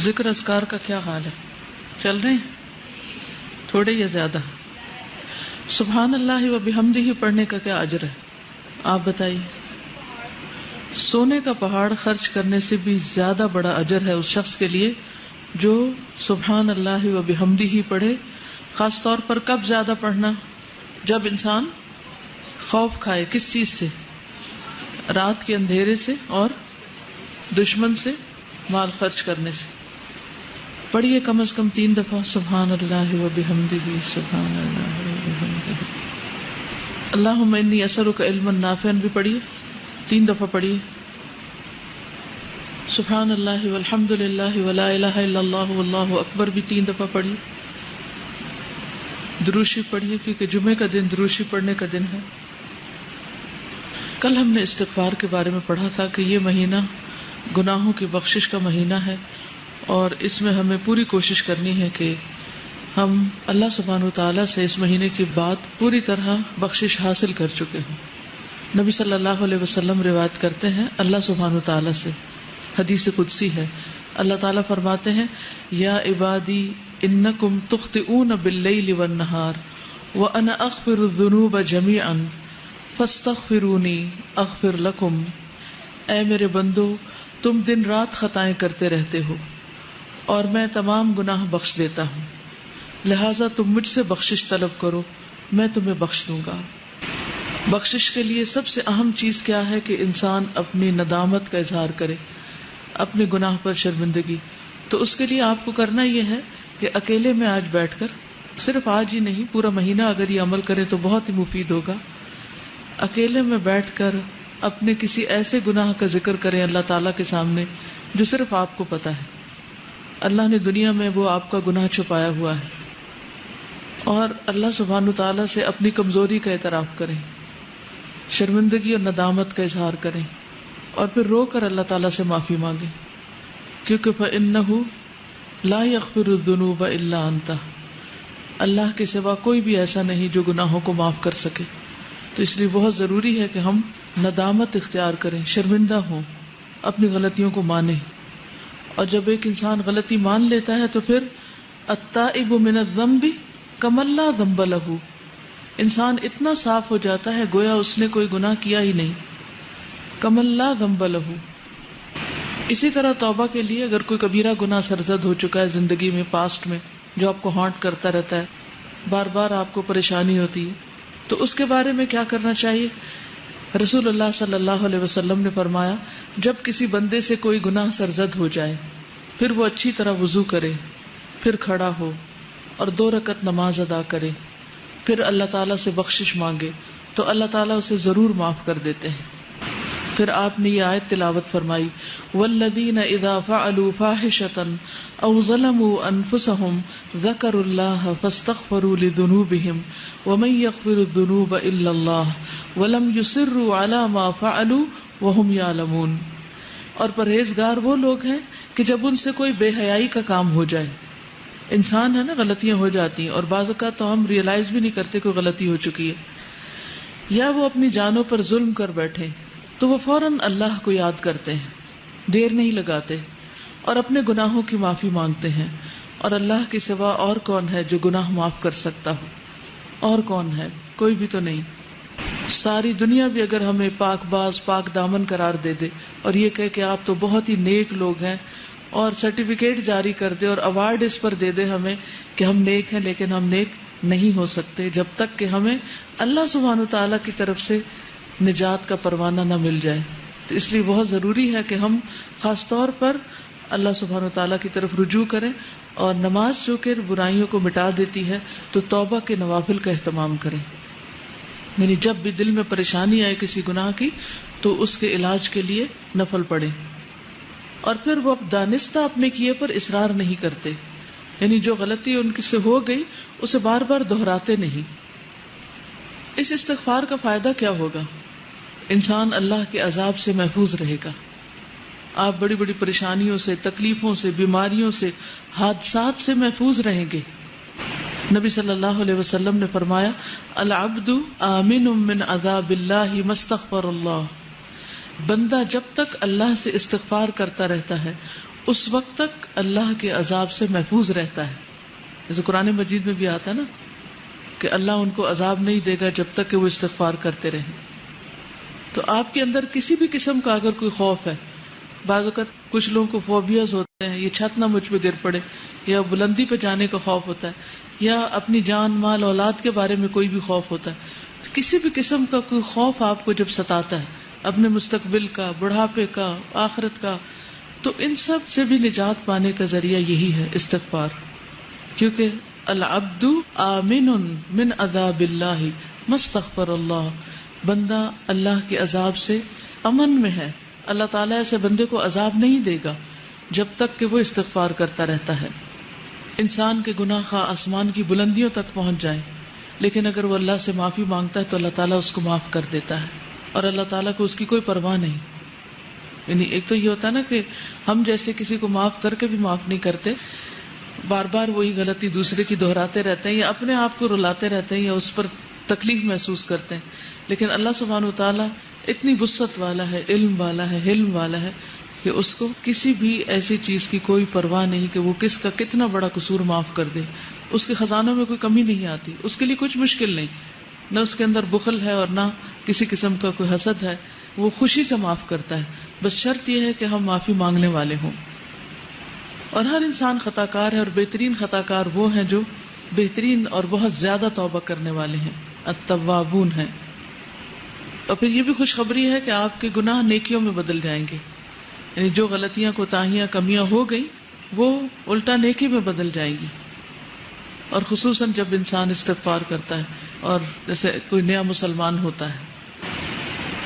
ذکر اذکار کا کیا حال ہے؟ چل رہے ہیں تھوڑے یا زیادہ؟ سبحان اللہ و بحمدہ پڑھنے کا کیا اجر ہے آپ بتائیے؟ سونے کا پہاڑ خرچ کرنے سے بھی زیادہ بڑا اجر ہے اس شخص کے لیے جو سبحان اللہ و بحمدہ پڑھے. خاص طور پر کب زیادہ پڑھنا؟ جب انسان خوف کھائے. کس چیز سے؟ رات کے اندھیرے سے اور دشمن سے مال خرچ کرنے سے. پڑھیے کم از کم 3 دفعہ سبحان اللہ و بحمدہ سبحان اللہ و بحمدہ. اللہم انی اسألک علما نافعا بھی پڑھیے 3 دفعہ پڑھیے. سبحان اللہ والحمد للہ ولا الہ الا اللہ واللہ اکبر بھی 3 دفعہ پڑھیے. دروشی پڑھیے کیونکہ جمعے کا دن دروشی پڑھنے کا دن ہے. کل ہم نے استغفار کے بارے میں پڑھا تھا کہ یہ مہینہ گناہوں کی بخشش کا مہینہ ہے اور اس میں ہمیں پوری کوشش کرنی ہے کہ ہم اللہ سبحانہ وتعالیٰ سے اس مہینے کی بات پوری طرح بخشش حاصل کر چکے ہوں. نبی صلی اللہ علیہ وسلم روایت کرتے ہیں اللہ سبحانہ وتعالیٰ سے، حدیث قدسی ہے، اللہ تعالیٰ فرماتے ہیں یا عبادی انکم تخطئون باللیل والنہار وانا اغفر الذنوب جمیعا فاستغفرونی اغفر لکم. اے میرے بندو تم دن رات خطائیں کرتے رہتے ہو اور میں تمام گناہ بخش دیتا ہوں، لہٰذا تم مجھ سے بخشش طلب کرو میں تمہیں بخش دوں گا. بخشش کے لیے سب سے اہم چیز کیا ہے کہ انسان اپنی ندامت کا اظہار کرے، اپنے گناہ پر شرمندگی. تو اس کے لیے آپ کو کرنا یہ ہے کہ اکیلے میں آج بیٹھ کر، صرف آج ہی نہیں پورا مہینہ اگر یہ عمل کریں تو بہت ہی مفید ہوگا. اکیلے میں بیٹھ کر اپنے کسی ایسے گناہ کا ذکر کریں اللہ تعالیٰ کے سامنے جو صرف آپ کو پتا ہے. اللہ نے دنیا میں وہ آپ کا گناہ چھپایا ہوا ہے، اور اللہ سبحانہ تعالیٰ سے اپنی کمزوری کا اعتراف کریں، شرمندگی اور ندامت کا اظہار کریں، اور پھر رو کر اللہ تعالیٰ سے معافی مانگیں، کیونکہ فَإِنَّهُ لَا يَغْفِرُ الذُّنُوبَ إِلَّا أَنْتَ. اللہ کے سوا کوئی بھی ایسا نہیں جو گناہوں کو معاف کر سکے. تو اس لیے بہت ضروری ہے کہ ہم ندامت اختیار کریں، شرمندہ ہوں، اپنی غلطیوں کو مانیں. اور جب ایک انسان غلطی مان لیتا ہے تو پھر التائب من الذنب کمن لا ذنب لہ، انسان اتنا صاف ہو جاتا ہے گویا اس نے کوئی گناہ کیا ہی نہیں. کمن لا ذنب لہ. اسی طرح توبہ کے لیے اگر کوئی کبیرہ گناہ سرزد ہو چکا ہے زندگی میں، پاسٹ میں، جو آپ کو ہانٹ کرتا رہتا ہے، بار بار آپ کو پریشانی ہوتی ہے، تو اس کے بارے میں کیا کرنا چاہیے؟ رسول اللہ صلی اللہ علیہ وسلم نے فرمایا جب کسی بندے سے کوئی گناہ سرزد ہو جائے پھر وہ اچھی طرح وضو کرے، پھر کھڑا ہو اور 2 رکعت نماز ادا کرے، پھر اللہ تعالیٰ سے بخشش مانگے تو اللہ تعالیٰ اسے ضرور معاف کر دیتے ہیں. پھر آپ نے یہ آیت تلاوت فرمائی والذین اذا فعلوا فاحشة او ظلموا انفسهم ذکروا اللہ فاستغفروا لذنوبهم ومن یغفر الذنوب الا اللہ ولم یصروا علی ما فعلوا وهم یعلمون. اور پرہیزگار وہ لوگ ہیں کہ جب ان سے کوئی بے حیائی کا کام ہو جائے، انسان ہے نا غلطیاں ہو جاتی ہیں اور بعض اوقات تو ہم ریئلائز بھی نہیں کرتے کوئی غلطی ہو چکی ہے، یا وہ اپنی جانوں پر ظلم کر بیٹھے تو وہ فوراً اللہ کو یاد کرتے ہیں، دیر نہیں لگاتے اور اپنے گناہوں کی معافی مانگتے ہیں. اور اللہ کے سوا اور کون ہے جو گناہ معاف کر سکتا ہو؟ اور کون ہے؟ کوئی بھی تو نہیں. ساری دنیا بھی اگر ہمیں پاک باز پاک دامن قرار دے دے اور یہ کہے کہ آپ تو بہت ہی نیک لوگ ہیں اور سرٹیفکیٹ جاری کر دے اور ایوارڈ اس پر دے دے ہمیں کہ ہم نیک ہیں، لیکن ہم نیک نہیں ہو سکتے جب تک کہ ہمیں اللہ سبحانہ تعالیٰ کی طرف سے نجات کا پروانہ نہ مل جائے. تو اس لیے بہت ضروری ہے کہ ہم خاص طور پر اللہ سبحانہ تعالیٰ کی طرف رجوع کریں، اور نماز جو کہ برائیوں کو مٹا دیتی ہے تو توبہ کے نوافل کا اہتمام کریں. یعنی جب بھی دل میں پریشانی آئے کسی گناہ کی تو اس کے علاج کے لیے نفل پڑھیں، اور پھر وہ دانستہ اپنے کیے پر اصرار نہیں کرتے، یعنی جو غلطی ان سے ہو گئی اسے بار بار دہراتے نہیں. اس استغفار کا فائدہ کیا ہوگا؟ انسان اللہ کے عذاب سے محفوظ رہے گا. آپ بڑی بڑی پریشانیوں سے، تکلیفوں سے، بیماریوں سے، حادثات سے محفوظ رہیں گے. نبی صلی اللہ علیہ وسلم نے فرمایا العبد آمن من عذاب اللہ ما استغفر اللہ. بندہ جب تک اللہ سے استغفار کرتا رہتا ہے اس وقت تک اللہ کے عذاب سے محفوظ رہتا ہے. جیسے قرآن مجید میں بھی آتا ہے نا کہ اللہ ان کو عذاب نہیں دے گا جب تک کہ وہ استغفار کرتے رہیں. تو آپ کے اندر کسی بھی قسم کا اگر کوئی خوف ہے، بعض اوقات کچھ لوگوں کو فوبیاز ہوتے ہیں، یہ چھت نہ مجھ پہ گر پڑے، یا بلندی پہ جانے کا خوف ہوتا ہے، یا اپنی جان مال اولاد کے بارے میں کوئی بھی خوف ہوتا ہے. کسی بھی قسم کا کوئی خوف آپ کو جب ستاتا ہے اپنے مستقبل کا، بڑھاپے کا، آخرت کا، تو ان سب سے بھی نجات پانے کا ذریعہ یہی ہے استغفار. کیونکہ العبد آمن من عذاب اللہ ما استغفر اللہ، بندہ اللہ کے عذاب سے امن میں ہے. اللہ تعالیٰ ایسے بندے کو عذاب نہیں دے گا جب تک کہ وہ استغفار کرتا رہتا ہے. انسان کے گناہ خواہ آسمان کی بلندیوں تک پہنچ جائیں، لیکن اگر وہ اللہ سے معافی مانگتا ہے تو اللہ تعالیٰ اس کو معاف کر دیتا ہے، اور اللہ تعالیٰ کو اس کی کوئی پرواہ نہیں. یعنی ایک تو یہ ہوتا ہے نا کہ ہم جیسے کسی کو معاف کر کے بھی معاف نہیں کرتے، بار بار وہی غلطی دوسرے کی دہراتے رہتے ہیں، یا اپنے آپ کو رلاتے رہتے ہیں، یا اس پر تکلیف محسوس کرتے ہیں. لیکن اللہ سبحانہ و تعالیٰ اتنی وسعت والا ہے، علم والا ہے، حلم والا ہے کہ اس کو کسی بھی ایسی چیز کی کوئی پرواہ نہیں کہ وہ کس کا کتنا بڑا قصور معاف کر دے. اس کے خزانوں میں کوئی کمی نہیں آتی، اس کے لیے کچھ مشکل نہیں، نہ اس کے اندر بخل ہے اور نہ کسی قسم کا کوئی حسد ہے. وہ خوشی سے معاف کرتا ہے. بس شرط یہ ہے کہ ہم معافی مانگنے والے ہوں. اور ہر انسان خطا کار ہے، اور بہترین خطا کار وہ ہیں جو بہترین اور بہت زیادہ توبہ کرنے والے ہیں، التوابون ہیں. اور پھر یہ بھی خوشخبری ہے کہ آپ کے گناہ نیکیوں میں بدل جائیں گے. یعنی جو غلطیاں، کوتاہیاں، کمیاں ہو گئی وہ الٹا نیکی میں بدل جائیں گی. اور خصوصاً جب انسان استغفار کرتا ہے اور جیسے کوئی نیا مسلمان ہوتا ہے.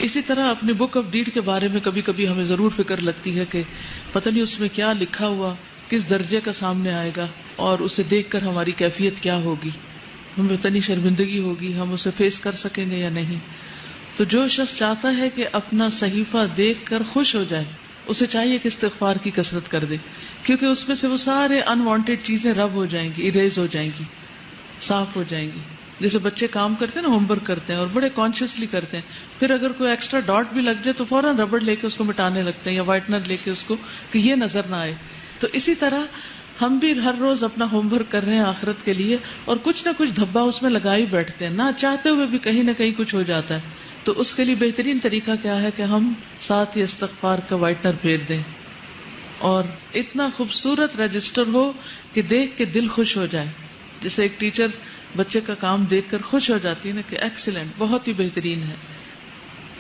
اسی طرح اپنی بک آف ڈیڈ کے بارے میں کبھی کبھی ہمیں ضرور فکر لگتی ہے کہ پتہ نہیں اس میں کیا لکھا ہوا، کس درجے کا سامنے آئے گا، اور اسے دیکھ کر ہماری کیفیت کیا ہوگی، ہمیں اتنی شرمندگی ہوگی، ہم اسے فیس کر سکیں گے یا نہیں. تو جو شخص چاہتا ہے کہ اپنا صحیفہ دیکھ کر خوش ہو جائے، اسے چاہیے کہ استغفار کی کثرت کر دے، کیونکہ اس میں سے وہ سارے انوانٹیڈ چیزیں رب ہو جائیں گی، اریز ہو جائیں گی، صاف ہو جائیں گی. جیسے بچے کام کرتے ہیں نا، ہوم ورک کرتے ہیں اور بڑے کانشیسلی کرتے ہیں، پھر اگر کوئی ایکسٹرا ڈاٹ بھی لگ جائے تو فوراً ربڑ لے کے اس کو مٹانے لگتے ہیں، یا وائٹنر لے کے اس کو، کہ یہ نظر نہ آئے. تو اسی طرح ہم بھی ہر روز اپنا ہوم ورک کر رہے ہیں آخرت کے لیے، اور کچھ نہ کچھ دھبا اس میں لگا ہی بیٹھتے ہیں، نہ چاہتے ہوئے بھی کہیں نہ کہیں کچھ ہو جاتا ہے. تو اس کے لیے بہترین طریقہ کیا ہے کہ ہم ساتھ ہی استغفار کا وائٹنر پھیر دیں، اور اتنا خوبصورت رجسٹر ہو کہ دیکھ کے دل خوش ہو جائے. جیسے ایک ٹیچر بچے کا کام دیکھ کر خوش ہو جاتی ہے نا کہ ایکسیلنٹ، بہت ہی بہترین ہے.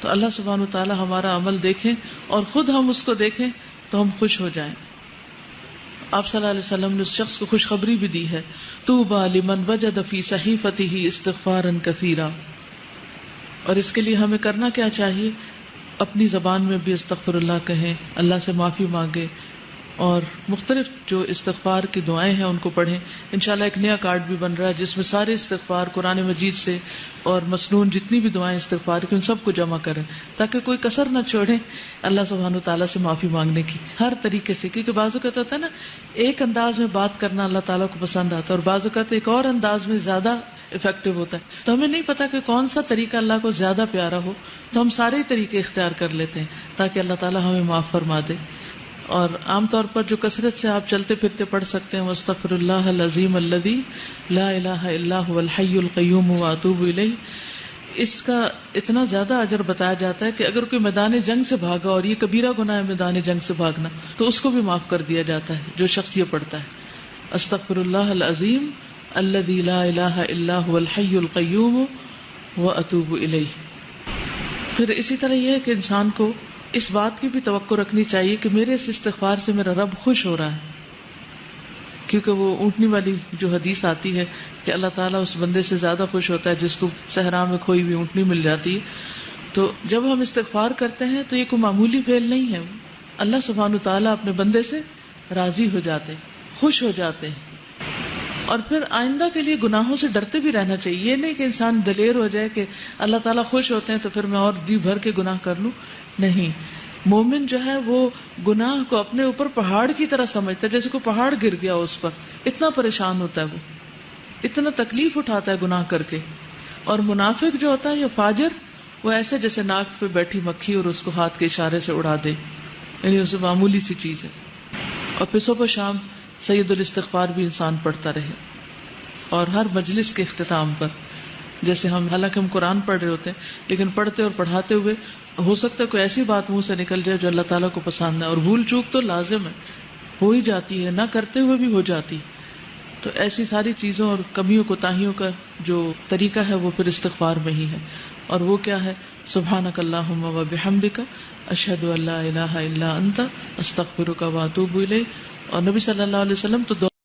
تو اللہ سبحانہ وتعالی ہمارا عمل دیکھیں اور خود ہم اس کو دیکھیں تو ہم خوش ہو جائیں. آپ صلی اللہ علیہ وسلم نے اس شخص کو خوشخبری بھی دی ہے، طوبی لمن وجد فی صحیفته استغفارا کثیرا. اور اس کے لیے ہمیں کرنا کیا چاہیے؟ اپنی زبان میں بھی استغفر اللہ کہیں، اللہ سے معافی مانگے، اور مختلف جو استغفار کی دعائیں ہیں ان کو پڑھیں. انشاءاللہ ایک نیا کارڈ بھی بن رہا ہے جس میں سارے استغفار قرآن مجید سے اور مسنون جتنی بھی دعائیں استغفار کی ان سب کو جمع کریں، تاکہ کوئی کسر نہ چھوڑیں اللہ سبحانہ وتعالیٰ سے معافی مانگنے کی ہر طریقے سے. کیونکہ بعض اوقات ہوتا ہے نا، ایک انداز میں بات کرنا اللہ تعالیٰ کو پسند آتا ہے، اور بعض اوقات ایک اور انداز میں زیادہ افیکٹو ہوتا ہے. تو ہمیں نہیں پتا کہ کون سا طریقہ اللہ کو زیادہ پیارا ہو، تو ہم سارے ہی طریقے اختیار کر لیتے ہیں تاکہ اللہ تعالیٰ ہمیں معاف فرما دے. اور عام طور پر جو کثرت سے آپ چلتے پھرتے پڑھ سکتے ہیں، واستغفر اللہ العظیم الذی لا الہ الا هو الحی القیوم واتوب الیہ، اس کا اتنا زیادہ اجر بتایا جاتا ہے کہ اگر کوئی میدان جنگ سے بھاگا، اور یہ کبیرہ گناہ ہے میدان جنگ سے بھاگنا، تو اس کو بھی معاف کر دیا جاتا ہے جو شخص یہ پڑھتا ہے استغفر اللہ العظیم الذی لا الہ الا هو الحی القیوم واتوب الیہ. پھر اسی طرح یہ ہے کہ انسان کو اس بات کی بھی توقع رکھنی چاہیے کہ میرے اس استغفار سے میرا رب خوش ہو رہا ہے، کیونکہ وہ اونٹنی والی جو حدیث آتی ہے کہ اللہ تعالیٰ اس بندے سے زیادہ خوش ہوتا ہے جس کو صحرا میں کھوئی ہوئی اونٹنی مل جاتی ہے. تو جب ہم استغفار کرتے ہیں تو یہ کوئی معمولی فعل نہیں ہے، اللہ سبحانہ تعالیٰ اپنے بندے سے راضی ہو جاتے، خوش ہو جاتے ہیں. اور پھر آئندہ کے لیے گناہوں سے ڈرتے بھی رہنا چاہیے. یہ نہیں کہ انسان دلیر ہو جائے کہ اللہ تعالیٰ خوش ہوتے ہیں تو پھر میں اور جی بھر کے گناہ کر لوں. نہیں، مومن جو ہے وہ گناہ کو اپنے اوپر پہاڑ کی طرح سمجھتا ہے، جیسے کوئی پہاڑ گر گیا اس پر، اتنا پریشان ہوتا ہے، وہ اتنا تکلیف اٹھاتا ہے گناہ کر کے. اور منافق جو ہوتا ہے یا فاجر، وہ ایسے جیسے ناک پہ بیٹھی مکھی اور اس کو ہاتھ کے اشارے سے اڑا دے، یعنی اسے معمولی سی چیز ہے. اور پھر صبح شام سید الاستغفار بھی انسان پڑھتا رہے. اور ہر مجلس کے اختتام پر، جیسے حالانکہ ہم قرآن پڑھ رہے ہوتے ہیں لیکن پڑھتے اور پڑھاتے ہوئے ہو سکتا ہے کوئی ایسی بات منہ سے نکل جائے جو اللہ تعالیٰ کو پسند ہے، اور بھول چوک تو لازم ہے، ہو ہی جاتی ہے، نہ کرتے ہوئے بھی ہو جاتی. تو ایسی ساری چیزوں اور کمیوں کوتاہیوں کا جو طریقہ ہے وہ پھر استغفار میں ہی ہے. اور وہ کیا ہے؟ سبحانک اللہم و بحمدک اشہد ان لا الہ الا انت استغفرک و اتوب الیک. اور نبی صلی اللہ علیہ وسلم تو